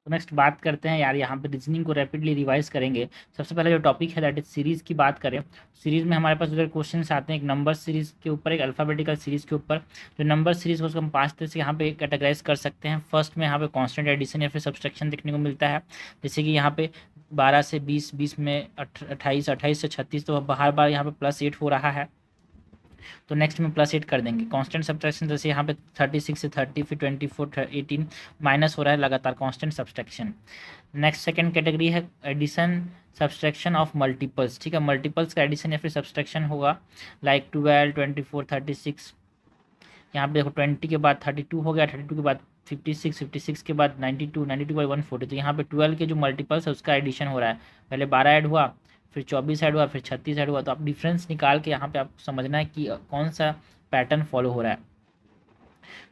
तो नेक्स्ट बात करते हैं यार, यहाँ पे रीजनिंग को रैपिडली रिवाइज करेंगे। सबसे पहले जो टॉपिक है दैट इज सीरीज़ की बात करें। सीरीज़ में हमारे पास उधर क्वेश्चन आते हैं, एक नंबर सीरीज़ के ऊपर, एक अल्फ़ाबेटिकल सीरीज़ के ऊपर। जो नंबर सीरीज़ को उसको हम 5 तरह से यहाँ पे कैटेगराइज कर सकते हैं। फर्स्ट में यहाँ पे कांस्टेंट एडिशन या फिर सब्सट्रैक्शन देखने को मिलता है, जैसे कि यहाँ पे 12 से 20, 20 में 28, 28 से 36, तो हर बार यहाँ पे +8 हो रहा है, तो नेक्स्ट में +8 कर देंगे। कांस्टेंट सब्ट्रैक्शन जैसे यहाँ पे 36 से 30, फिर 24, 18 माइनस हो रहा है लगातार, constant subtraction. Next second category है एडिशन सब्सट्रैक्शन ऑफ मल्टीपल्स। ठीक है, मल्टीपल्स का एडिशन या फिर सब्सट्रैक्शन होगा, लाइक 12, 24, 36। यहाँ पे देखो 20 के बाद 32 हो गया, 32 के बाद 56, 56 के बाद 92, 92 के बाद 140। तो यहाँ पे 12 के जो मल्टीपल्स है उसका एडिशन हो रहा है। पहले 12 ऐड हुआ, फिर 24 ऐड हुआ, फिर 36 ऐड हुआ। तो आप डिफरेंस निकाल के यहाँ पे आपको समझना है कि कौन सा पैटर्न फॉलो हो रहा है।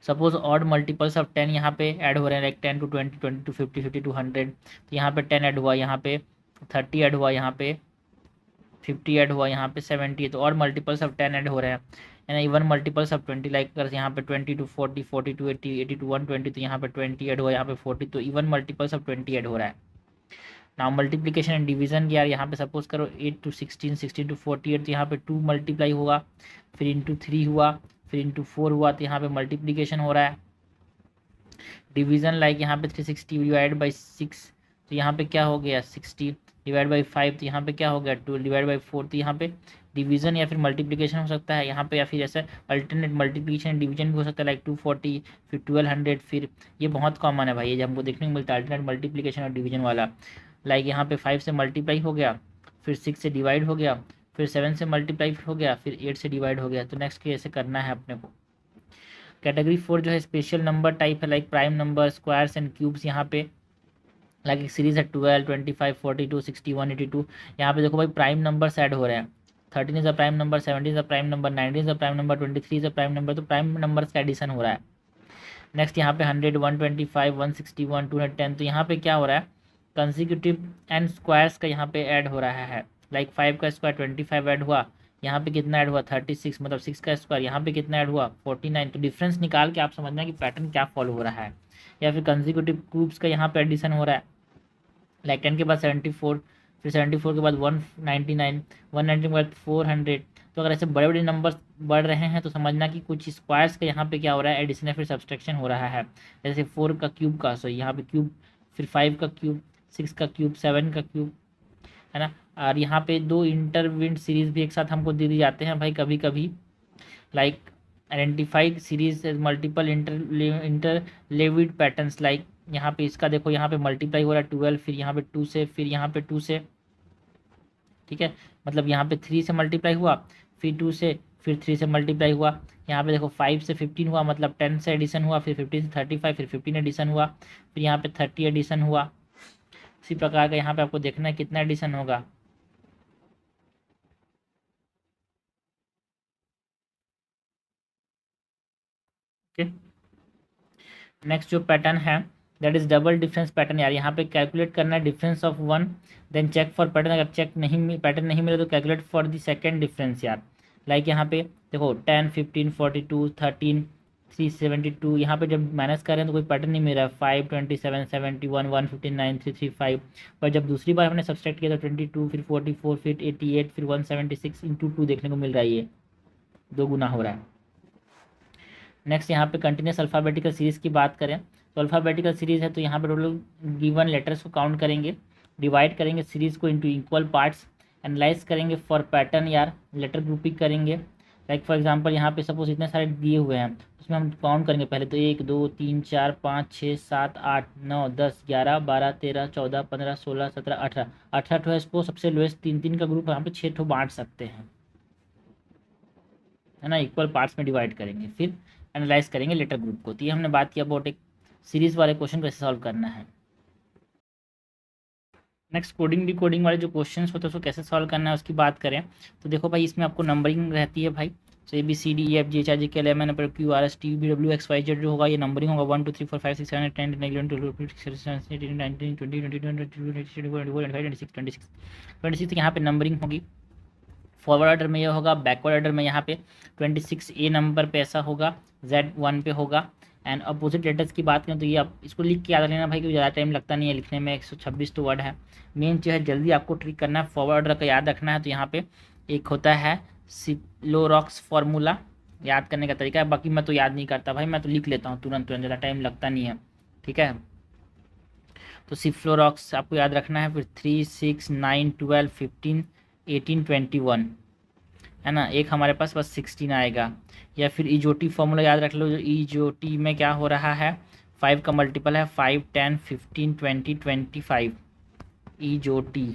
सपोज ऑड मल्टीपल्स ऑफ 10 यहाँ पे ऐड हो रहे हैं, लाइक 10 to 20, 20 to 50, 50 to 100। तो यहाँ पे 10 ऐड हुआ, यहाँ पे 30 ऐड हुआ, यहाँ पे 50 ऐड हुआ, यहाँ पे 70। तो और मल्टीपल्स ऑफ 10 ऐड हो रहे हैं, and even multiples of 20, like अगर यहाँ पे 20 to 40, 40 to 80, 80 to 120। तो यहाँ पे 20 ऐड हुआ, यहाँ पे 40। तो इवन मल्टीपल्स ऑफ 20 ऐड हो रहा है। नाउ मल्टीप्लिकेशन एंड डिवीजन की यार, यहाँ पे सपोज करो 8 to 16, 16 to 48। तो यहाँ पे 2 मल्टीप्लाई हुआ, फिर इंटू 3 हुआ, फिर इंटू 4 हुआ। तो यहाँ पे मल्टीप्लिकेशन हो रहा है। डिवीजन लाइक यहाँ पे 360 डिवाइड बाई 6। तो यहाँ पे क्या हो गया 60 डिवाइड बाई 5। तो यहाँ पे क्या हो गया 2 डिवाइड बाई 4। तो यहाँ पे डिवीजन या फिर मल्टीप्लिकेशन हो सकता है यहाँ पे, या फिर ऐसा अल्टरनेट मल्टीप्लिकेशन एंड डिवीजन भी हो सकता है, लाइक 240, फिर 1200। फिर ये बहुत कॉमन है भाई, ये हमको देखने को मिलता है अल्टरनेट मल्टीप्लिकेशन और डिवीजन वाला। लाइक यहाँ पे 5 से मल्टीप्लाई हो गया, फिर 6 से डिवाइड हो गया, फिर 7 से मल्टीप्लाई हो गया, फिर 8 से डिवाइड हो गया। तो नेक्स्ट कैसे करना है अपने को। कैटेगरी 4 जो है स्पेशल नंबर टाइप है, like prime number, squares and cubes. यहाँ पे लाइक एक सीरीज है 12, 25, 42, 61, 82। यहाँ पे देखो भाई प्राइम नंबर्स ऐड हो रहे हैं। 13 is a prime number, 17 is a prime number, 19 is a prime number, 23 is a prime number. तो प्राइम नंबर्स का एडिशन हो रहा है। नेक्स्ट यहाँ पे 100, 125, 161, 210। तो यहाँ पे क्या हो रहा है कंसिक्यूटिव एंड स्क्वायर्स का यहाँ पे ऐड हो रहा है। लाइक 5 का स्क्वायर 25 ऐड हुआ, यहाँ पे कितना ऐड हुआ 36, मतलब 6 का स्क्वायर यहाँ पे कितना ऐड हुआ 49। तो डिफरेंस निकाल के आप समझना कि पैटर्न क्या फॉलो हो रहा है। या फिर कंसिक्यूटिव क्यूब्स का यहाँ पे एडिशन हो रहा है, लाइक 10 के बाद 74, फिर 74 के बाद 199, 190 के बाद 400। तो अगर ऐसे बड़े बड़े नंबर्स बढ़ रहे हैं तो समझना कि कुछ स्क्वायर्स का यहाँ पे क्या हो रहा है एडिशन या फिर सब्सट्रैक्शन हो रहा है। जैसे 4 का क्यूब का, सो यहाँ पे क्यूब, फिर 5 का क्यूब, 6 का क्यूब, 7 का क्यूब, है ना। और यहाँ पे 2 इंटरविंड सीरीज भी एक साथ हमको दे दी जाते हैं भाई कभी कभी, like identified series multiple interleaved patterns. Like यहाँ पे इसका देखो, यहाँ पे मल्टीप्लाई हो रहा है 12, फिर यहाँ पे 2 से, फिर यहाँ पे 2 से। ठीक है, मतलब यहाँ पे 3 से मल्टीप्लाई हुआ, फिर 2 से, फिर 3 से मल्टीप्लाई हुआ। यहाँ पे देखो 5 से 15 हुआ, मतलब 10 से एडिशन हुआ, फिर 15 से 35, फिर 15 एडिशन हुआ, फिर यहाँ पे 30 एडिशन हुआ। इसी प्रकार का यहाँ पे आपको देखना है कितना एडिशन होगा। ओके, नेक्स्ट जो पैटर्न है that is double difference pattern. यार यहाँ पे कैलकुलेट करना है difference of 1, then check for pattern. अगर चेक नहीं पैटर्न नहीं मिले तो calculate for the second difference यार। लाइक यहाँ पे देखो 10, 15, 42, 13, 372। यहाँ पे जब माइनस कर रहे हैं तो कोई पैटर्न नहीं मिल रहा है। 5, 27, 71, 159, 335। पर जब दूसरी बार हमने सब्सट्रैक्ट किया तो 22, फिर 44, फिर 88, फिर 176 इंटू 2 देखने को मिल रहा है, ये 2 गुना हो रहा है। नेक्स्ट यहाँ पे कंटिन्यूस अल्फ़ाबेटिकल सीरीज़ की बात करें तो अल्फ़ाबेटिकल सीरीज़ है तो यहाँ पे टोटल गिवन लेटर्स को काउंट करेंगे, डिवाइड करेंगे सीरीज़ को इनटू इक्वल पार्ट्स, एनालाइज करेंगे फॉर पैटर्न यार, लेटर ग्रुपिंग करेंगे। लाइक फॉर एग्जांपल यहाँ पे सपोज इतने सारे दिए हुए हैं, उसमें हम काउंट करेंगे पहले तो 1, 2, 3, 4, 5, 6, 7, 8, 9, 10, 11, 12, 13, 14, 15, 16, 17, 18, 18 ठो है। इसको सबसे लोएस्ट 3 का ग्रुप यहाँ पे 6 ठो बांट सकते हैं, है ना। इक्वल पार्ट्स में डिवाइड करेंगे, फिर एनालाइज करेंगे लेटर ग्रुप को। तो ये हमने बात किया अबाउट एक सीरीज वाले क्वेश्चन को कैसे सॉल्व करना है। नेक्स्ट कोडिंग डिकोडिंग वाले जो क्वेश्चंस होते हैं उसको कैसे सॉल्व करना है उसकी बात करें तो देखो भाई इसमें आपको नंबरिंग रहती है भाई। तो ABCDEFGHIJKLMNOPQRSTUVWXYZ जो होगा ये नंबरिंग होगा 1 2 3 4 5 6 7 8 9 11 12 13 14 15 16 17 18 19 20 21 22 23 24 25 26 26 यहाँ पे नंबरिंग होगी। फॉरवर्ड ऑर्डर में ये होगा, बैकवर्ड ऑर्डर में यहाँ पे 26A नंबर पे ऐसा होगा, Z1 पे होगा, एंड अपोजिट लेटर्स की बात करें तो ये आप इसको लिख के याद लेना भाई, क्योंकि ज़्यादा टाइम लगता नहीं है लिखने में, 126 तो वर्ड है। मेन चीज़ है जल्दी आपको ट्रिक करना है, फॉरवर्ड ऑर्डर का याद रखना है। तो यहाँ पे एक होता है सिलोरॉक्स फार्मूला, याद करने का तरीका है, बाकी मैं तो याद नहीं करता भाई, मैं तो लिख लेता हूँ तुरंत तुरंत, ज़्यादा टाइम लगता नहीं है, ठीक है। तो सिफ्लोरॉक्स आपको याद रखना है, फिर 3, 6, 9, 12, 15, 18, 21 है ना, एक हमारे पास बस 16 आएगा। या फिर इजोटी फॉर्मूला याद रख लो, जो इजोटी में क्या हो रहा है, 5 का मल्टीपल है 5, 10, 15, 20, 25। इजोटी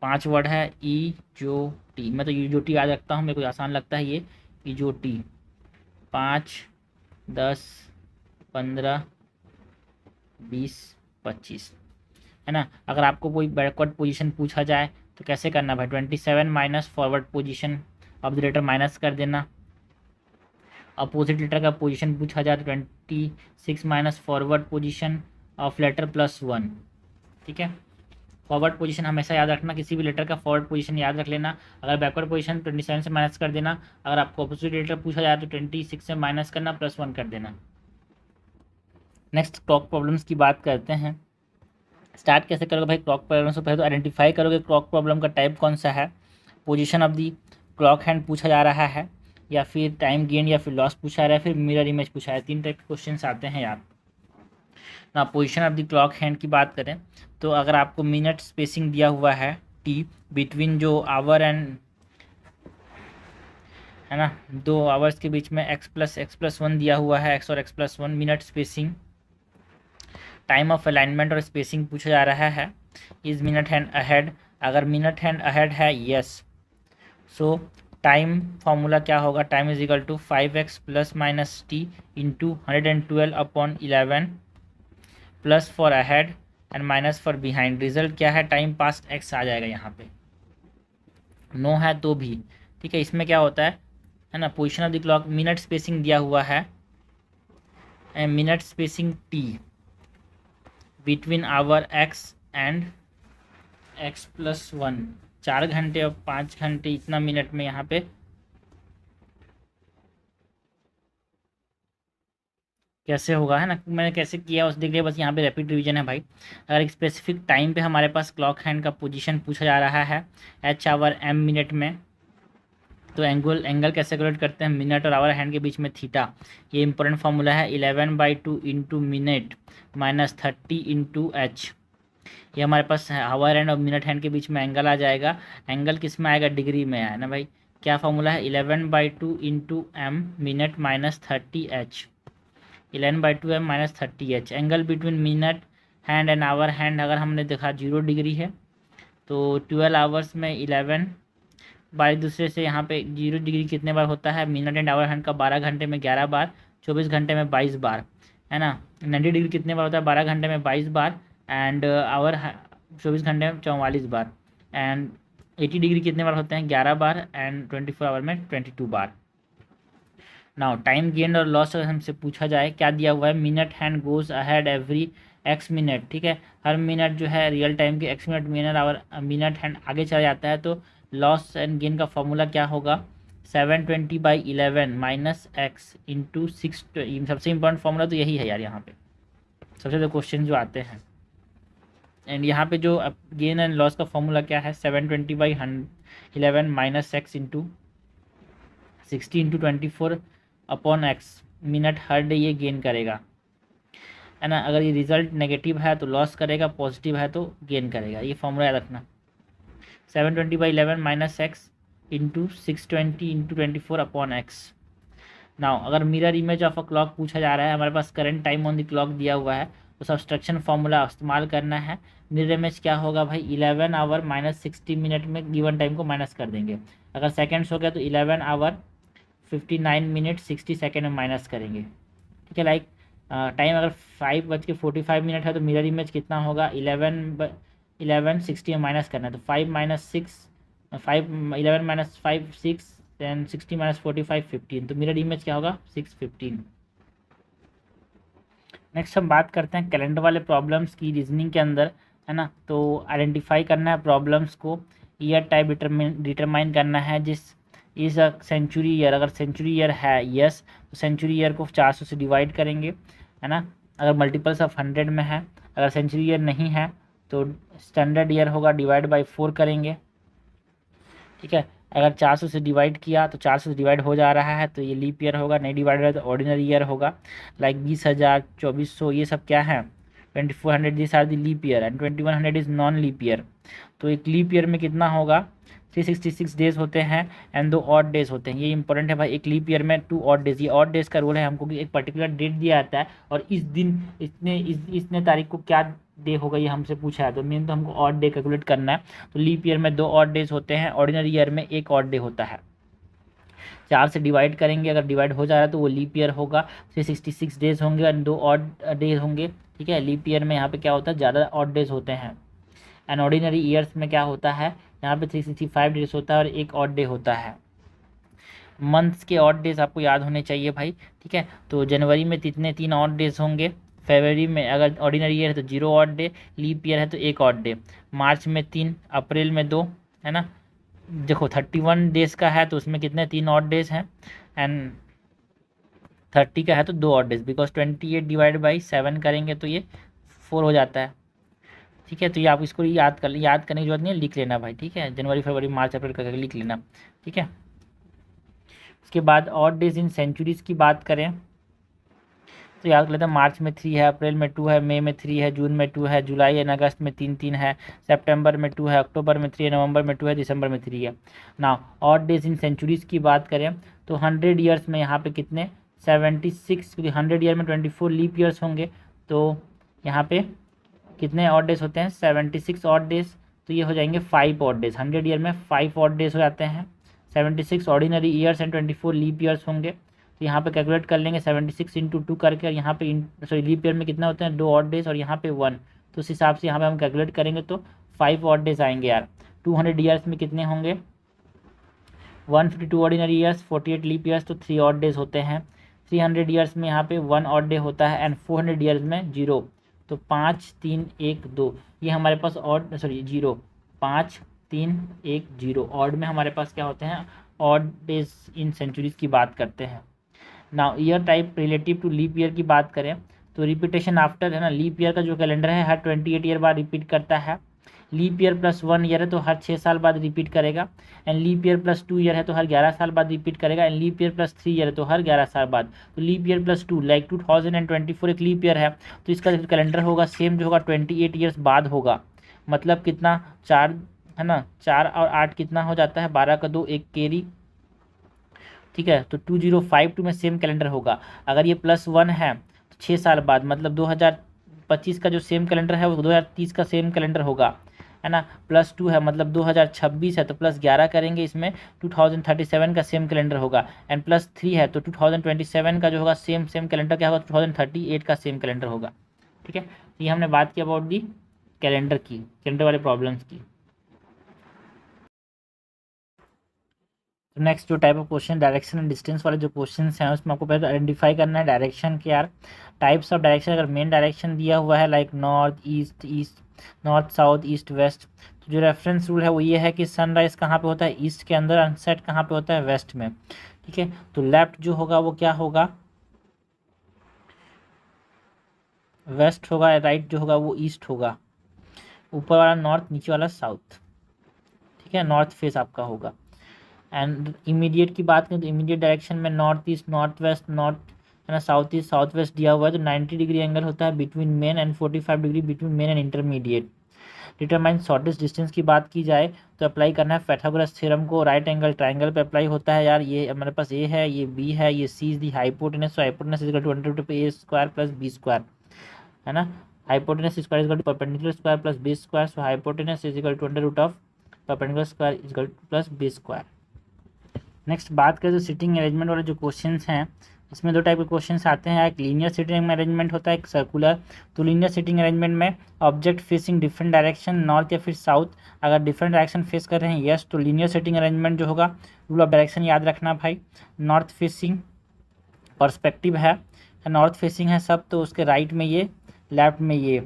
5 वर्ड है, इजोटी, मैं तो इजोटी याद रखता हूँ, मेरे को आसान लगता है ये इजोटी। 5, 10, 15, 20, 25 है ना। अगर आपको कोई बैकवर्ड पोजीशन पूछा जाए तो कैसे करना भाई, 27 minus forward position of the letter minus कर देना। अपोजिट लेटर का पोजीशन पूछा जाए तो 26 minus forward position of letter +1, ठीक है। फॉरवर्ड पोजीशन हमेशा याद रखना, किसी भी लेटर का फॉरवर्ड पोजीशन याद रख लेना। अगर बैकवर्ड पोजीशन 27 से माइनस कर देना, अगर आपको अपोजिट लेटर पूछा जाए तो 26 से माइनस करना, +1 कर देना। नेक्स्ट क्लॉक प्रॉब्लम्स की बात करते हैं। स्टार्ट कैसे करोगे भाई क्लॉक प्रॉब्लम से, पहले तो आइडेंटिफाई करोगे क्लॉक प्रॉब्लम का टाइप कौन सा है, position of the clock hand पूछा जा रहा है, या फिर टाइम गेन या फिर लॉस पूछा रहा है, फिर मिरर इमेज पूछा है। 3 टाइप के क्वेश्चन आते हैं यार ना। Position of the clock hand की बात करें तो अगर आपको मिनट स्पेसिंग दिया हुआ है टी बिटवीन जो आवर एंड है ना, 2 आवर्स के बीच में x+1 दिया हुआ है, x और x+1 minute spacing, time of alignment और स्पेसिंग पूछा जा रहा है, इज मिनट हैंड अहेड। अगर मिनट हैंड अहेड है यस, सो टाइम फार्मूला क्या होगा, time is equal to 5x ± t into 112/11 plus for ahead and minus for behind. Result क्या है, टाइम पास्ट x आ जाएगा यहाँ पे, नो है तो भी, ठीक है। इसमें क्या होता है ना, position of the clock minute spacing दिया हुआ है, minute spacing t between hour x and x+1, 4 घंटे और 5 घंटे इतना मिनट में यहाँ पे कैसे होगा, है ना। मैंने कैसे किया उस देख लिया, बस यहाँ पे रैपिड रिवीजन है भाई। अगर एक स्पेसिफिक टाइम पे हमारे पास क्लॉक हैंड का पोजीशन पूछा जा रहा है h आवर m मिनट में, तो एंगल कैसे कैलकुलेट करते हैं, मिनट और आवर हैंड के बीच में थीटा, ये इंपॉर्टेंट फार्मूला है 11/2 into minute minus 30 into h। ये हमारे पास आवर हैंड और मिनट हैंड के बीच में एंगल आ जाएगा, एंगल किस में आएगा, डिग्री में है ना भाई। क्या फार्मूला है, 11/2 into m minute minus 30h, 11/2 m minus 30h। Angle between minute hand and hour hand अगर हमने देखा 0 डिग्री है, तो 12 आवर्स में 11 बार, दूसरे से यहाँ पे 0 डिग्री कितने बार होता है, मिनट एंड आवर हैंड का 12 घंटे में 11 बार, 24 घंटे में 22 बार, है ना। 90 डिग्री कितने बार होता है, 12 घंटे में 22 बार, एंड आवर 24 घंटे में 44 बार, एंड 80 डिग्री कितने बार होते हैं, 11 बार, एंड 24 आवर में 22 बार। नाउ टाइम गेन और लॉस अगर हमसे पूछा जाए, क्या दिया हुआ है, minute hand goes ahead every x minute, ठीक है। हर मिनट जो है रियल टाइम के x minute minute our minute hand आगे चला जाता है, तो लॉस एंड गेन का फॉर्मूला क्या होगा, 720/11 माइनस x इंटू 6। सबसे इंपॉर्टेंट फॉर्मूला तो यही है यार, यहाँ पे सबसे जो क्वेश्चन जो आते हैं। एंड यहाँ पे जो गेन एंड लॉस का फॉर्मूला क्या है, 720/11 minus x into 60 into 24/x minute हर डे ये गेन करेगा, है ना। अगर ये रिजल्ट नेगेटिव है तो लॉस करेगा, पॉजिटिव है तो गेन करेगा, ये फॉर्मूला याद रखना। 720/11 minus x into 620 into 24/x। Now अगर mirror image of a clock पूछा जा रहा है, हमारे पास current time on the clock दिया हुआ है, तो सब्सट्रैक्शन फार्मूला इस्तेमाल करना है। मिरर इमेज क्या होगा भाई, 11 आवर माइनस 60 मिनट में गिवन टाइम को माइनस कर देंगे। अगर सेकेंड्स हो गया तो 11 आवर 59 मिनट 60 सेकेंड में माइनस करेंगे, ठीक है। लाइक टाइम अगर 5:45 है तो मिरर इमेज कितना होगा, 11 60 में माइनस करना है, तो 5 माइनस 6 5 11 माइनस 5 6 देन 60 माइनस 45 15, तो मिरर इमेज क्या होगा 6:15। नेक्स्ट हम बात करते हैं कैलेंडर वाले प्रॉब्लम्स की रीजनिंग के अंदर, है ना। तो आइडेंटिफाई करना है प्रॉब्लम्स को, ईयर टाइप डिटरमाइन करना है, जिस इज अ सेंचुरी ईयर, अगर सेंचुरी ईयर है यस तो सेंचुरी ईयर को 400 से डिवाइड करेंगे, है ना, अगर मल्टीपल्स ऑफ 100 में है। अगर सेंचुरी ईयर नहीं है तो स्टैंडर्ड ईयर होगा, डिवाइड बाई 4 करेंगे, ठीक है। अगर 400 से डिवाइड किया तो 400 से डिवाइड हो जा रहा है तो ये लीप ईयर होगा, नहीं डिवाइड हो रहा है तो ऑर्डिनरी ईयर होगा। लाइक 20,000, 2400 ये सब क्या है, 2400 this are the leap year and 2100 is non leap year. तो एक लीप ईयर में कितना होगा, 366 डेज होते हैं एंड 2 ऑड डेज होते हैं। ये इंपॉर्टेंट है भाई, एक लीप ईयर में 2 ऑड डेज। ये ऑड डेज का रूल है हमको कि एक पर्टिकुलर डेट दिया जाता है और इस दिन इतने तारीख को क्या डे होगा ये हमसे पूछा है, तो मेन तो हमको ऑड डे कैलकुलेट करना है। तो लीप ईयर में 2 ऑड डेज होते हैं, ऑर्डिनरी ईयर में 1 ऑड डे होता है। 4 से डिवाइड करेंगे, अगर डिवाइड हो जा रहा है तो वो लीप ईयर होगा, 366 डेज होंगे और 2 ऑड डेज होंगे, ठीक है। लीप ईयर में यहाँ पे क्या होता है, ज़्यादा ऑड डेज होते हैं। एंड ऑर्डिनरी ईयर्स में क्या होता है, यहाँ पे 365 डेज होता है और 1 ऑड डे होता है। मंथ्स के ऑड डेज आपको याद होने चाहिए भाई, ठीक है। तो जनवरी में कितने 3 ऑड डेज होंगे, फरवरी में अगर ऑर्डिनरी ईयर है तो 0 ऑड डे, लीप ईयर है तो 1 ऑड डे, मार्च में 3, अप्रैल में 2, है ना। देखो 31 डेज का है तो उसमें कितने 3 ऑड डेज हैं एंड 30 का है तो 2 odd days, because 28 divide by 7 करेंगे तो ये 4 हो जाता है, ठीक है। तो ये आप इसको याद करने की जरूरत नहीं है, लिख लेना भाई, ठीक है। जनवरी फरवरी मार्च अप्रैल करके लिख लेना, ठीक है। उसके बाद ऑड डेज इन सेंचुरीज़ की बात करें तो याद कर लेते हैं, मार्च में 3 है, अप्रैल में 2 है, मई में 3 है, जून में 2 है, जुलाई एंड अगस्त में 3 है, सितंबर में 2 है, अक्टूबर में 3 है, नवंबर में 2 है, दिसंबर में 3 है। Now odd days in centuries की बात करें तो 100 ईयर्स में यहाँ पे कितने 76, क्योंकि 100 ईयर में 24 लीप ईयर्स होंगे तो यहाँ पे कितने ऑड डेज होते हैं 76 ऑड डेज, तो ये हो जाएंगे 5 ऑड डेज। 100 ईयर में 5 ऑड डेज हो जाते हैं, 76 ordinary years and 24 leap years होंगे। तो यहाँ पे कैलकुलेट कर लेंगे 76 इंटू 2 करके, और यहाँ पे सॉरी लीप ईयर में कितना होते हैं 2 ऑड डेज और यहाँ पे 1, तो उस हिसाब से यहाँ पे हम कैलकुलेट करेंगे तो 5 ऑड डेज आएंगे यार। 200 ईयर्स में कितने होंगे 152 ऑर्डिनरी ईयर्स, 48 लीप ईयर्स, तो 3 ऑड डेज होते हैं। 300 ईयर्स में यहाँ पे 1 ऑड डे होता है एंड 400 ईयर्स में 0, तो 5 3 1 2 ये हमारे पास ऑड 0 5 3 1 0 ऑड में हमारे पास क्या होते हैं ऑड डेज इन सेंचुरीज की बात करते हैं। Now year type relative to leap year की बात करें तो रिपीटेशन आफ्टर, है ना, लीप ईयर का जो कैलेंडर है हर 28 ईयर बाद रिपीट करता है। लीप ईयर प्लस 1 ईयर है तो हर 6 साल बाद रिपीट करेगा, and leap year plus 2 year है तो हर 11 साल बाद रिपीट करेगा, and leap year plus 3 year है तो हर 11 साल बाद। तो लीप ईयर प्लस 2 लाइक 2024 एक लीप ईयर है तो इसका जो कैलेंडर होगा सेम जो होगा 28 ईयर्स बाद होगा, मतलब कितना 4, है ना, 4 और 8 कितना हो जाता है 12 का 2 एक कैरी, ठीक है। तो 2052 में सेम कैलेंडर होगा। अगर ये +1 है तो 6 साल बाद, मतलब 2025 का जो सेम कैलेंडर है वो 2030 का सेम कैलेंडर होगा, है ना। +2 है मतलब 2026 है तो +11 करेंगे, इसमें 2037 का सेम कैलेंडर होगा, एंड +3 है तो 2027 का जो होगा सेम कैलेंडर क्या होगा 2038 का सेम कैलेंडर होगा, ठीक है। तो ये हमने बात की अबाउट दी कैलेंडर वाले प्रॉब्लम्स की। तो नेक्स्ट जो type of question direction and distance वाले जो क्वेश्चंस हैं उसमें आपको पहले आइडेंटिफाई करना है डायरेक्शन के यार टाइप्स ऑफ डायरेक्शन। अगर मेन डायरेक्शन दिया हुआ है like north south east west, तो जो रेफरेंस रूल है वो ये है कि सनराइज कहाँ पे होता है ईस्ट के अंदर, अनसेट कहाँ पे होता है वेस्ट में, ठीक है। तो लेफ्ट जो होगा वो क्या होगा वेस्ट होगा, राइट जो होगा वो ईस्ट होगा, ऊपर वाला नॉर्थ नीचे वाला साउथ, ठीक है, नॉर्थ फेस आपका होगा। एंड इमीडिएट की बात करें तो इमीडिएट डायरेक्शन में north east north west north, है ना, साउथ ईस्ट साउथ वेस्ट दिया हुआ है, तो 90 डिग्री एंगल होता है between main and 45 degree between main and intermediate. Determine shortest distance की बात की जाए तो अप्लाई करना है पाइथागोरस थ्योरम को, राइट एंगल ट्राइंगल पे अप्लाई होता है यार। ये हमारे पास ए है, ये बी है, ये सी इज दी हाइपोटेनस, तो hypotenuse is equal to √a² plus B square, है ना। Hypotenuse square is equal to perpendicular square plus B square, so hypotenuse is equal to √ perpendicular square is equal to plus B square. Next बात करें तो sitting arrangement वाले जो questions हैं इसमें 2 type के क्वेश्चंस आते हैं, एक लीनियर सिटिंग अरेंजमेंट होता है एक सर्कुलर। तो लीनियर सिटिंग अरेंजमेंट में object facing different direction north या फिर साउथ, अगर डिफरेंट डायरेक्शन फेस कर रहे हैं यस तो लीनियर सिटिंग अरेंजमेंट जो होगा रूल ऑफ डायरेक्शन याद रखना भाई। नॉर्थ फेसिंग पर्सपेक्टिव है, नॉर्थ फेसिंग है सब तो उसके राइट में ये लेफ्ट में ये,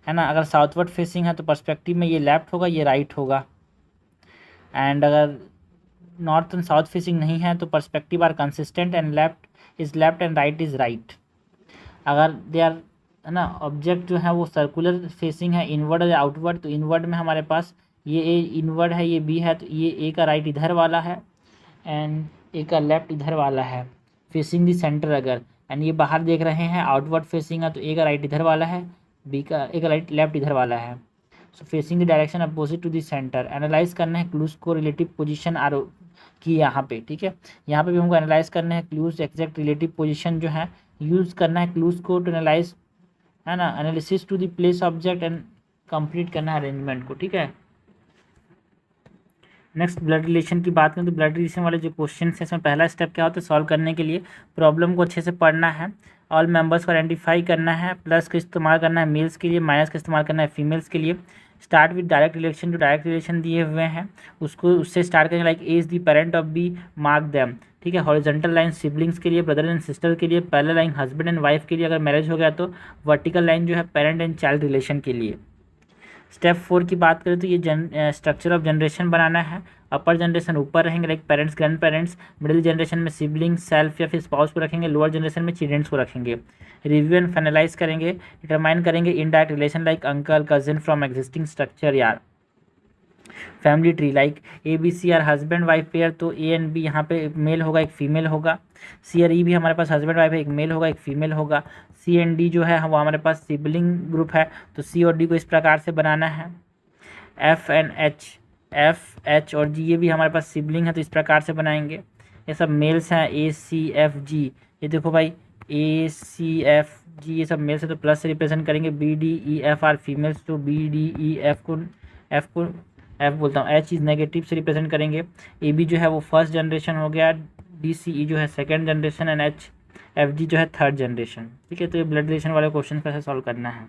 है ना। अगर साउथवर्ड फेसिंग है तो पर्सपेक्टिव में ये लेफ्ट होगा ये राइट होगा, एंड अगर नॉर्थ एंड साउथ फेसिंग नहीं है तो perspective are consistent and left and right is right. अगर दे आर, है ना, ऑब्जेक्ट जो है वो सर्कुलर फेसिंग है, इनवर्ड या आउटवर्ड, तो इनवर्ड में हमारे पास ये ए इनवर्ड है, ये बी है, तो ये ए का राइट इधर वाला है एंड ए का लेफ्ट इधर वाला है फेसिंग दी सेंटर अगर, एंड ये बाहर देख रहे हैं आउटवर्ड फेसिंग है, तो ए का राइट इधर वाला है, बी का ए का राइट लेफ्ट इधर वाला है। So facing the direction opposite to the centre. Analyse करना है क्लूज को रिलेटिव पोजीशन आर की यहाँ पे, ठीक है, यहाँ पे भी हमको एनालाइज करना है क्लूज एग्जैक्ट रिलेटिव पोजीशन जो है यूज़ करना है क्लूज को टू एनालाइज, है ना, analysis to the place object and complete करना है अरेंजमेंट को, ठीक है। नेक्स्ट ब्लड रिलेशन की बात करें तो ब्लड रिलेशन वाले जो क्वेश्चन है इसमें पहला स्टेप क्या होता है, सॉल्व करने के लिए प्रॉब्लम को अच्छे से पढ़ना है, ऑल मेंबर्स को आइडेंटिफाई करना है, प्लस का इस्तेमाल करना है मेल्स के लिए, माइनस का इस्तेमाल करना है फीमेल्स के लिए। स्टार्ट विद डायरेक्ट रिलेशन, जो डायरेक्ट रिलेशन दिए हुए हैं उसको उससे स्टार्ट करेंगे, like A is the parent of B mark them, ठीक है। हॉरिजॉन्टल लाइन सिबलिंग्स के लिए, ब्रदर एंड सिस्टर के लिए, parallel line husband and wife के लिए, अगर मैरिज हो गया तो वर्टिकल लाइन जो है पेरेंट एंड चाइल्ड रिलेशन के लिए। स्टेप 4 की बात करें तो ये स्ट्रक्चर ऑफ जनरेशन बनाना है। अपर जनरेशन ऊपर रहेंगे like parents grand parents, middle generation में सिबलिंग सेल्फ या फिर स्पाउस को रखेंगे, लोअर जनरेशन में चिल्ड्रेंस को रखेंगे। रिव्यू एंड फाइनलाइज करेंगे, डिटरमाइन करेंगे indirect relation like uncle cousin from existing structure यार। Family tree like A B C are husband wife pair, तो ए एंड बी यहाँ पे एक मेल होगा एक फीमेल होगा। सी और ई भी हमारे पास हस्बैंड वाइफ है, एक मेल होगा एक फीमेल होगा। सी एंड डी जो है वो हमारे पास सिबलिंग ग्रुप है, तो सी और डी को इस प्रकार से बनाना है। एफ एंड एच और जी ये भी हमारे पास सिबलिंग है, तो इस प्रकार से बनाएंगे। ये सब मेल्स हैं, ए सी एफ जी, ये देखो भाई ए सी एफ जी ये सब मेल्स है तो प्लस से रिप्रेजेंट करेंगे। B D E F are females, तो बी डी ई एफ को एफ बोलता हूँ, एच इज़ नेगेटिव से रिप्रेजेंट करेंगे। ए बी जो है वो फर्स्ट जनरेशन हो गया, डी सी ई जो है second generation and H F G जो है थर्ड जनरेशन, ठीक है। तो ये ब्लड रिलेशन वाले क्वेश्चन कैसे सॉल्व करना है।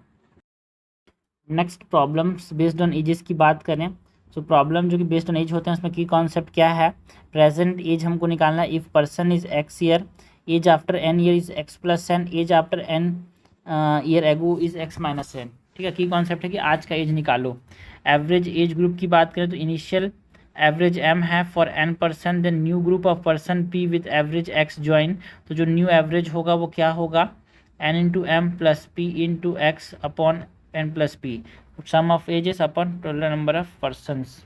Next problems based on edges की बात करें, सो प्रॉब्लम जो कि बेस्ड ऑन एज होते हैं उसमें की कॉन्सेप्ट क्या है, प्रेजेंट एज हमको निकालना है। If person is X year, age after N year is X plus N, age after N year ago is X minus N, ठीक है। की कॉन्सेप्ट है कि आज का एज निकालो। एवरेज एज ग्रुप की बात करें तो इनिशियल एवरेज एम है for N person, then new group of person P with average X join, तो जो न्यू एवरेज होगा वो क्या होगा, N into M plus P into X upon N plus P, sum of ages upon total number of persons.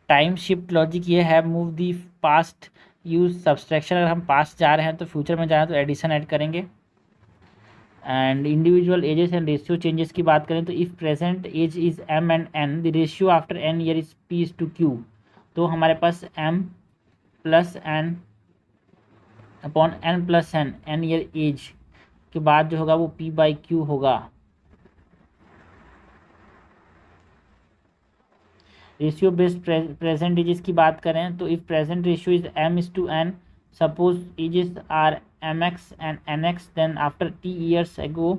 Time shift logic ये है, move the past use subtraction, अगर हम पास्ट जा रहे हैं तो फ्यूचर में जा रहे हैं तो एडिशन ऐड करेंगे। And individual ages and ratio changes की बात करें तो if present age is M and N, the ratio after N year is P is to Q, तो हमारे पास M plus N upon N plus N, N year age के बाद जो होगा वो पी बाई क्यू होगा। रेशियो बेस्ड प्रेजेंट एजेस की बात करें तो if present ratio is M is to N, suppose ages are M X and N X, then after T years ago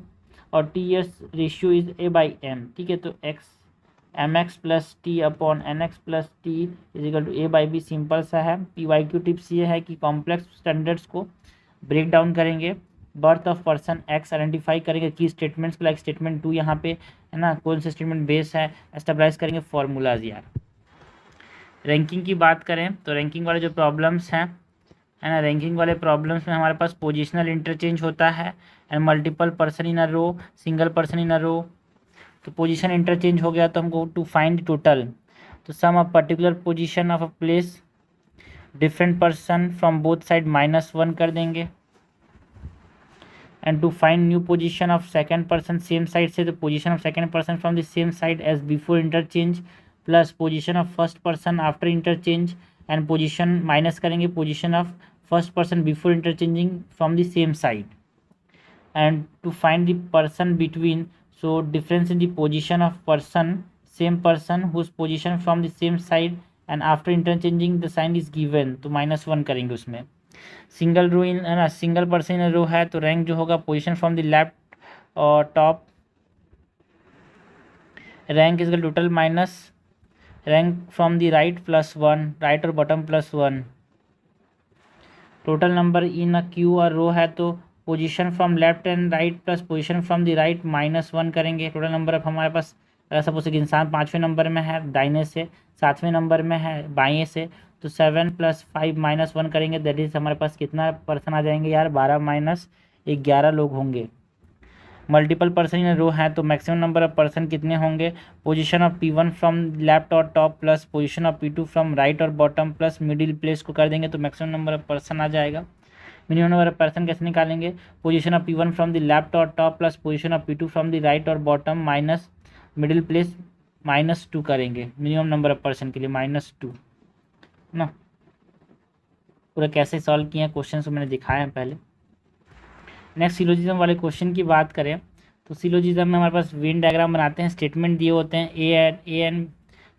और T years ratio is A by M, ठीक है। तो X M X plus T upon N X plus T is equal to A by B, simple सा है। P Y Q tips ये है कि complex standards को ब्रेक डाउन करेंगे, birth of person X identify करेंगे, की स्टेटमेंट्स लाइक स्टेटमेंट 2 यहाँ पे, है ना, कौन सा स्टेटमेंट बेस है, एस्टेब्लाइज करेंगे फॉर्मूलाज यार। रैंकिंग की बात करें तो रैंकिंग वाले जो प्रॉब्लम्स हैं, है ना, रैंकिंग वाले प्रॉब्लम्स में हमारे पास पोजिशनल इंटरचेंज होता है and multiple person in a row, single person in a row. तो पोजीशन इंटरचेंज हो गया तो हमको टू फाइंड टोटल, तो sum of particular position of a place different person from both side -1 कर देंगे। And to find new position of second person same side से, तो position of second person from the same side as before interchange plus position of first person after interchange, and position minus करेंगे position of first person before interchanging from the same side. And to find the person between, so difference in the position of person, same person whose position from the same side and after interchanging the sign is given, तो -1 करेंगे उसमें। Single row इन, है ना, single person इन रो है तो rank जो होगा position from the left और top, rank is total minus rank from the right +1, right और bottom +1। Total number in a queue और रो है तो position from left and right plus position from the right -1 करेंगे। Total number of हमारे पास अगर suppose एक इंसान 5वें नंबर में है दाहिने से, 7वें नंबर में है बाएं से, तो 7 + 5 - 1 करेंगे, दैट इज हमारे पास कितना पर्सन आ जाएंगे यार, 12 - 11 लोग होंगे। मल्टीपल पर्सन इन रो है तो मैक्सिमम नंबर ऑफ पर्सन कितने होंगे, position of P1 from left और top plus position of P2 from right और बॉटम प्लस मिडिल प्लेस को कर देंगे तो मैक्सिमम नंबर ऑफ पर्सन आ जाएगा। मिनिमम नंबर ऑफ पर्सन कैसे निकालेंगे, position of P1 from the left और top plus position of P2 from the right और बॉटम माइनस मिडिल प्लेस -2 करेंगे मिनिमम नंबर ऑफ पर्सन के लिए -2 ना। पूरा कैसे सॉल्व किया क्वेश्चन को मैंने दिखाया है पहले। नेक्स्ट सिलोजिज्म वाले क्वेश्चन की बात करें तो सिलोजिज्म में हमारे पास वेन डायग्राम बनाते हैं, स्टेटमेंट दिए होते हैं A N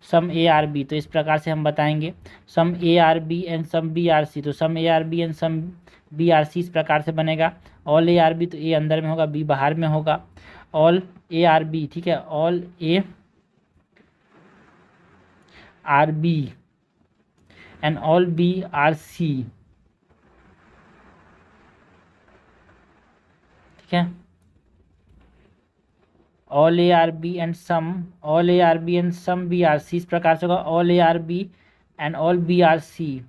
some A are B, तो इस प्रकार से हम बताएंगे some A are B and some B are C, तो some A are B and some B are C इस प्रकार से बनेगा। ऑल ए आर बी, तो ए अंदर में होगा बी बाहर में होगा, ऑल ए आर बी, ठीक है, all A are B and all B are C, ठीक है, all A are B and some, all A are B and some B are C, इस प्रकार से होगा all A are B and all B are C,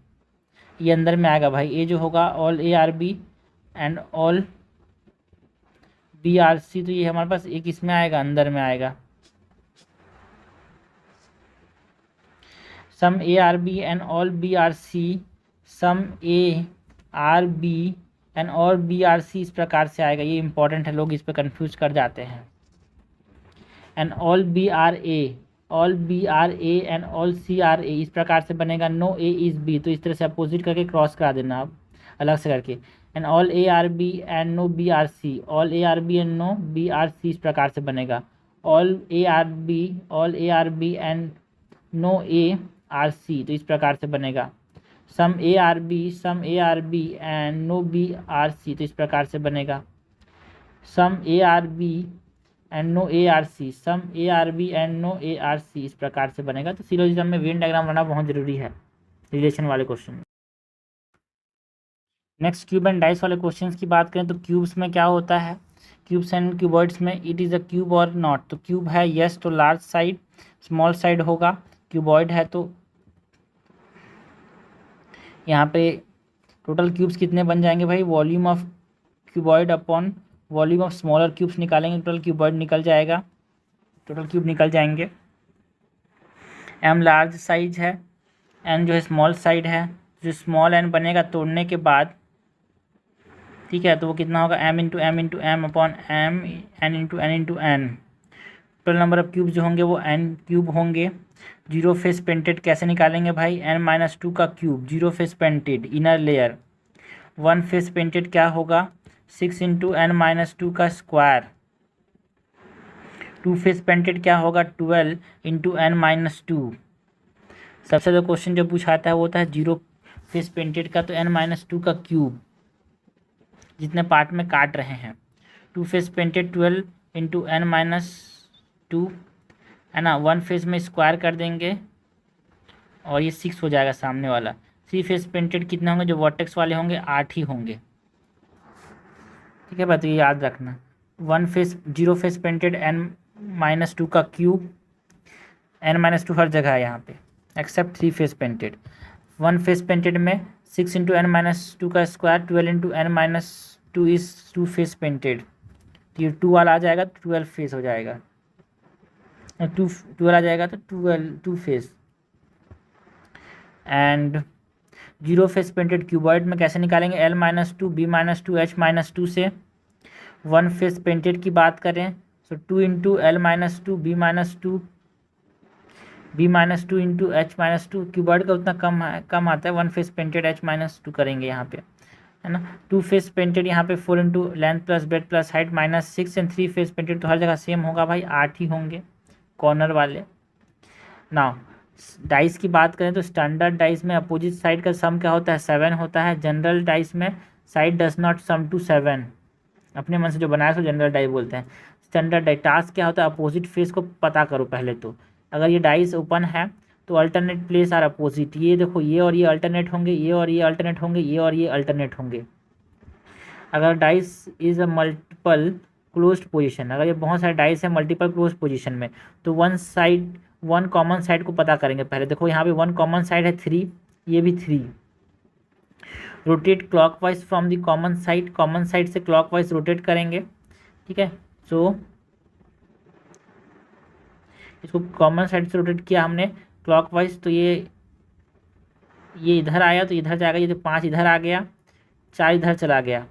ये अंदर में आएगा भाई, ये जो होगा all A are B and all B are C, तो ये हमारे पास एक इसमें आएगा, अंदर में आएगा। Some A are B and all B are C, some A are B and all B are C, इस प्रकार से आएगा, ये इंपॉर्टेंट है, लोग इस पर कंफ्यूज कर जाते हैं। And all B are A, all B are A and all C are A, इस प्रकार से बनेगा नो ए इज बी, तो इस तरह से अपोजिट करके क्रॉस करा देना आप अलग से करके। And all A are B and no B are C, all A are B and no B are C, इस प्रकार से बनेगा। All A are B, all A are B and no A are C, तो इस प्रकार से बनेगा। Some A are B, some A are B and no B are C, तो इस प्रकार से बनेगा। Some A are B and no A are C, some A are B and no A are C, इस प्रकार से बनेगा। तो सिलोजिज्म में वेन डायग्राम बनाना बहुत जरूरी है रिलेशन वाले क्वेश्चन में। नेक्स्ट क्यूब एंड डाइस वाले क्वेश्चंस की बात करें तो क्यूब्स में क्या होता है, क्यूब्स एंड क्यूबॉइड्स में इट इज़ अ क्यूब और नॉट, तो क्यूब है यस तो लार्ज साइड स्मॉल साइड होगा, क्यूबॉइड है तो यहाँ पे टोटल क्यूब्स कितने बन जाएंगे भाई, volume of cuboid upon volume of smaller cubes निकालेंगे, टोटल क्यूबॉइड निकल जाएगा, टोटल क्यूब निकल जाएंगे। एम लार्ज साइज है, एन जो है स्मॉल साइड है, जो स्मॉल एन बनेगा तोड़ने के बाद, ठीक है, तो वो कितना होगा M into M upon M N into N. Total number of cube जो होंगे वो एन क्यूब होंगे। जीरो फेस पेंटेड कैसे निकालेंगे भाई, n-2 का cube, zero face painted inner layer, one face painted क्या होगा 6 इंटू n-2 का स्क्वायर, टू फेस पेंटेड क्या होगा 12 इंटू n-2। सबसे ज़्यादा क्वेश्चन जो पूछाता है वो होता है जीरो फेस पेंटेड का, तो n-2 का क्यूब जितने पार्ट में काट रहे हैं, to face painted 12 into n-2 है ना, वन फेस में स्क्वायर कर देंगे और ये 6 हो जाएगा सामने वाला। थ्री फेस पेंटेड कितने होंगे, जो वर्टेक्स वाले होंगे 8 ही होंगे, ठीक है बात, ये याद रखना। One face zero face painted n-2 का क्यूब, n-2 हर जगह है यहाँ पे except three face painted. One face painted में 6 इंटू n-2 का square, 12 into n-2 is two face painted, तो ये 2 वाला आ जाएगा तो 12 फेस हो जाएगा, 12 आ जाएगा तो 2 face. And zero face painted cuboid में कैसे निकालेंगे, L-2 B-2 H-2 से। वन फेस पेंटेड की बात करें तो 2 into L-2 B-2 into H-2, cuboid का उतना कम आता है, वन फेस पेंटेड H-2 करेंगे यहाँ पे, है ना। टू फेस पेंटेड यहाँ पे 4 into length plus breadth plus height -6, and three face painted तो हर जगह सेम होगा भाई, 8 ही होंगे कॉर्नर वाले। नाउ डाइस की बात करें तो स्टैंडर्ड डाइस में अपोजिट साइड का सम क्या होता है 7 होता है, जनरल डाइस में side does not sum to 7, अपने मन से जो बनाया तो जनरल डाई बोलते हैं। स्टैंडर्ड डाई टास्क क्या होता है, अपोजिट फेस को पता करो पहले तो, अगर ये डाइस ओपन है तो अल्टरनेट प्लेस आर अपोजिट, ये देखो ये और ये अल्टरनेट होंगे, ये और ये अल्टरनेट होंगे, ये और ये अल्टरनेट होंगे। अगर dice is a multiple closed position, अगर ये बहुत सारे डाइस है मल्टीपल क्लोज्ड पोजीशन में, तो वन कॉमन साइड को पता करेंगे पहले। देखो यहाँ पे वन कॉमन साइड है 3, ये भी 3। Rotate clockwise from the common side से क्लॉकवाइज रोटेट करेंगे, ठीक है। सो इसको कॉमन साइड से रोटेट किया हमने क्लॉकवाइज, तो ये इधर आया तो इधर जाएगा, ये तो 5 इधर आ गया, 4 इधर चला गया।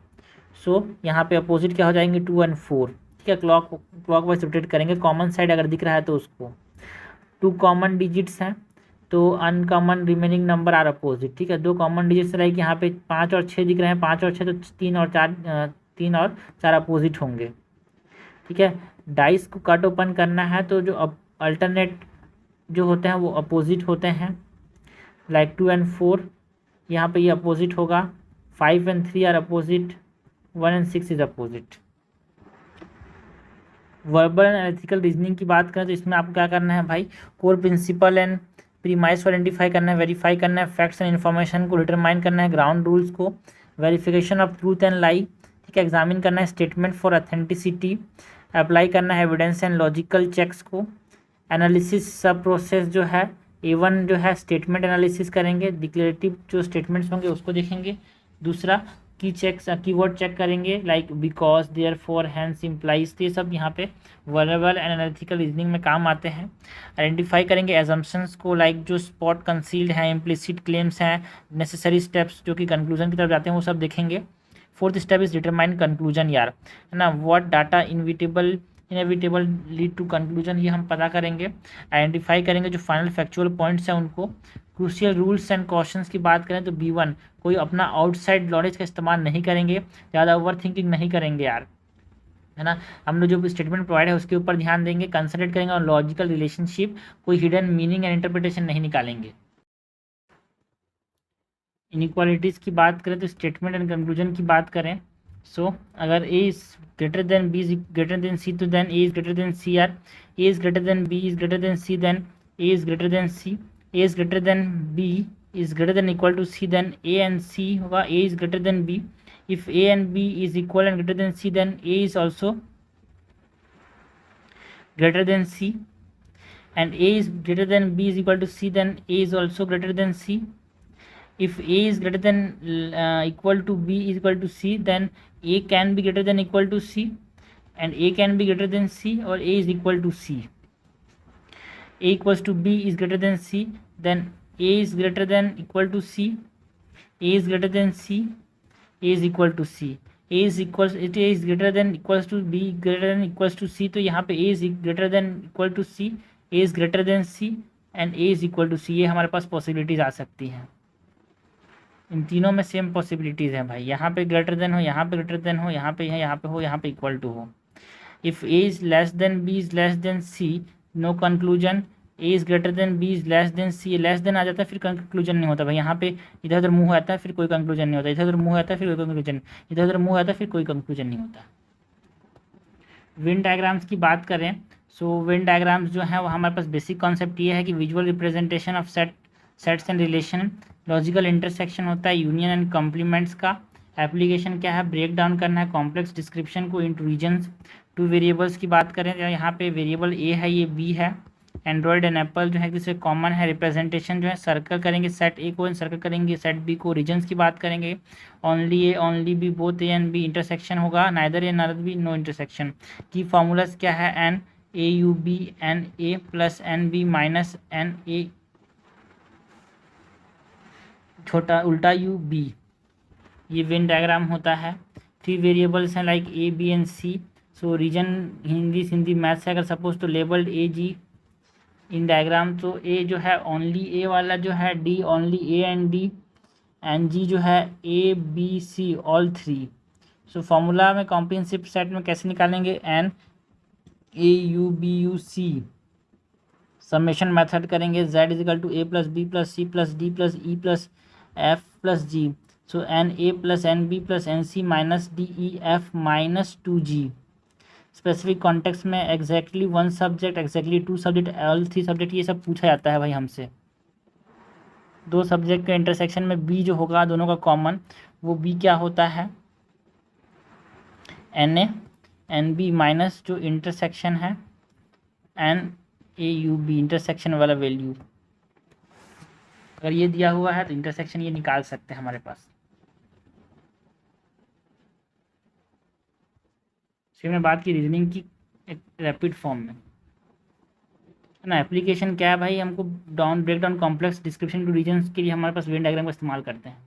सो यहाँ पे अपोजिट क्या हो जाएंगे 2 और 4, ठीक है। क्लॉकवाइज रोटेट करेंगे, कॉमन साइड अगर दिख रहा है तो उसको। 2 कॉमन डिजिट्स हैं तो uncommon remaining number are opposite, ठीक है। 2 कॉमन डिजिट्स लाइक यहाँ पे 5 और 6 दिख रहे हैं, 5 और 6 तो 3 और 4 अपोजिट होंगे, ठीक है। डाइस को कट ओपन करना है तो जो अल्टरनेट जो होते हैं वो अपोजिट होते हैं, लाइक 2 और 4 यहाँ पे ये अपोजिट होगा, 5 और 3 आर अपोजिट, 1 और 6 is opposite. Verbal and ethical reasoning की बात करें तो इसमें आपको क्या करना है भाई, कोर प्रिंसिपल एंड प्रीमाइस को आइडेंटिफाई करना है, वेरीफाई करना है, फैक्ट्स एंड इन्फॉर्मेशन को डिटरमाइन करना है, ग्राउंड रूल्स को, verification of truth and lie, ठीक है, एग्जामिन करना है, स्टेटमेंट फॉर ऑथेंटिसिटी, अप्लाई करना है एविडेंस एंड लॉजिकल चेक्स को, एनालिसिस सब प्रोसेस जो है A1 जो है स्टेटमेंट एनालिसिस करेंगे, डिक्लेरेटिव जो स्टेटमेंट्स होंगे उसको देखेंगे। दूसरा कीवर्ड चेक करेंगे like because, therefore, hence, implies, ये सब यहाँ पे वर्बल एंड एनालिटिकल रीजनिंग में काम आते हैं। आइडेंटिफाई करेंगे एजम्पशंस को लाइक जो स्पॉट कंसील्ड हैं, इम्प्लिसिट क्लेम्स हैं, नेसेसरी स्टेप्स जो कि कंक्लूजन की तरफ जाते हैं वो सब देखेंगे। 4th step is determine conclusion यार, है ना। What data inevitable lead to conclusion, ये हम पता करेंगे। आइडेंटिफाई करेंगे जो फाइनल फैक्चुअल पॉइंट्स हैं उनको। क्रूशियल रूल्स एंड कॉशंस की बात करें तो B1 कोई अपना आउटसाइड नॉलेज का इस्तेमाल नहीं करेंगे, ज़्यादा ओवर थिंकिंग नहीं करेंगे यार, है ना। हम लोग जो स्टेटमेंट प्रोवाइड है उसके ऊपर ध्यान देंगे, कंसंट्रेट करेंगे और लॉजिकल रिलेशनशिप, कोई हिडन मीनिंग एंड इंटरप्रिटेशन नहीं निकालेंगे। इनइक्वालिटीज़ की बात करें तो स्टेटमेंट एंड कंक्लूजन की बात करें, सो अगर A is greater than B is greater than C तो then A is greater than C or, A is greater than B is greater than C then A is greater than C, A is greater than B is greater than equal to C then A and C होगा A is greater than B, if A and B is equal and greater than C then A is also greater than C, and A is greater than B is equal to C then A is also greater than C. If A is greater than equal to B is equal to C then A can be greater than equal to C and A can be greater than C or A is equal to C. A equals to B is greater than C then A is greater than equal to C, A is greater than C, A is equal to C, A is greater than equals to B greater than equals to C, तो यहाँ पे A is greater than equal to C, A is greater than C and A is equal to C, ये हमारे पास possibilities आ सकती हैं। इन तीनों में same possibilities हैं भाई, यहाँ पे ग्रेटर देन हो, यहाँ पे ग्रेटर देन हो, यहाँ पे है, यहाँ पे हो, यहाँ पे इक्वल टू हो। If A is less than B is less than C, no conclusion. A is greater than B is less than C, less than आ जाता है फिर कंक्लूजन नहीं होता भाई, यहाँ पे इधर उधर मुँह आता है फिर कोई कंक्लूजन नहीं होता, इधर उधर मुँह आता है फिर कोई कंक्लूजन, इधर उधर मुँह आता है फिर कोई कंक्लूजन नहीं होता। वेन डायग्राम्स की बात करें, सो वेन डायग्राम्स जो है वो हमारे पास बेसिक कॉन्सेप्ट ये है कि visual representation of sets and relation, logical intersection होता है यूनियन एंड कॉम्प्लीमेंट्स का। एप्लीकेशन क्या है, ब्रेक डाउन करना है कॉम्प्लेक्स डिस्क्रिप्शन को इनटू रीजन्स। 2 वेरिएबल्स की बात करें तो यहाँ पे वेरिएबल A है, ये B है। एंड्रॉयड एंड एप्पल जो है किसी कॉमन है, रिप्रेजेंटेशन जो है सर्कल करेंगे सेट A को, सर्कल करेंगे सेट B को। रीजन्स की बात करेंगे only A only B, both A and B, intersection होगा neither A neither B, no intersection. Key formulas क्या है, N A U B N A plus N B minus N A छोटा उल्टा U B, ये Venn diagram होता है। 3 variables हैं like A B and C, so region Hindi maths है अगर सपोज तो labelled A G in diagram, तो A जो है ओनली A वाला जो है, D only A and D and G जो है A B C all 3। So formula में कॉम्प्रिहेंसिव सेट में कैसे निकालेंगे, N A U B U C, summation method करेंगे, Z is equal to A plus B plus C plus D plus E plus F plus G, so N A plus N B plus N C minus D E F minus 2G। Specific context में exactly 1 subject, exactly 2 subject, all 3 subject, ये सब पूछा जाता है भाई हमसे। 2 subject के intersection में B जो होगा दोनों का कॉमन, वो B क्या होता है, N A N B minus जो इंटरसेक्शन है N A U B, intersection वाला वैल्यू अगर ये दिया हुआ है तो इंटरसेक्शन ये निकाल सकते हैं हमारे पास। फिर हमने बात की रीजनिंग की एक रैपिड फॉर्म में, है ना। एप्लीकेशन क्या है भाई, हमको down break down complex description to reasons के लिए हमारे पास वेन डायग्राम का इस्तेमाल करते हैं।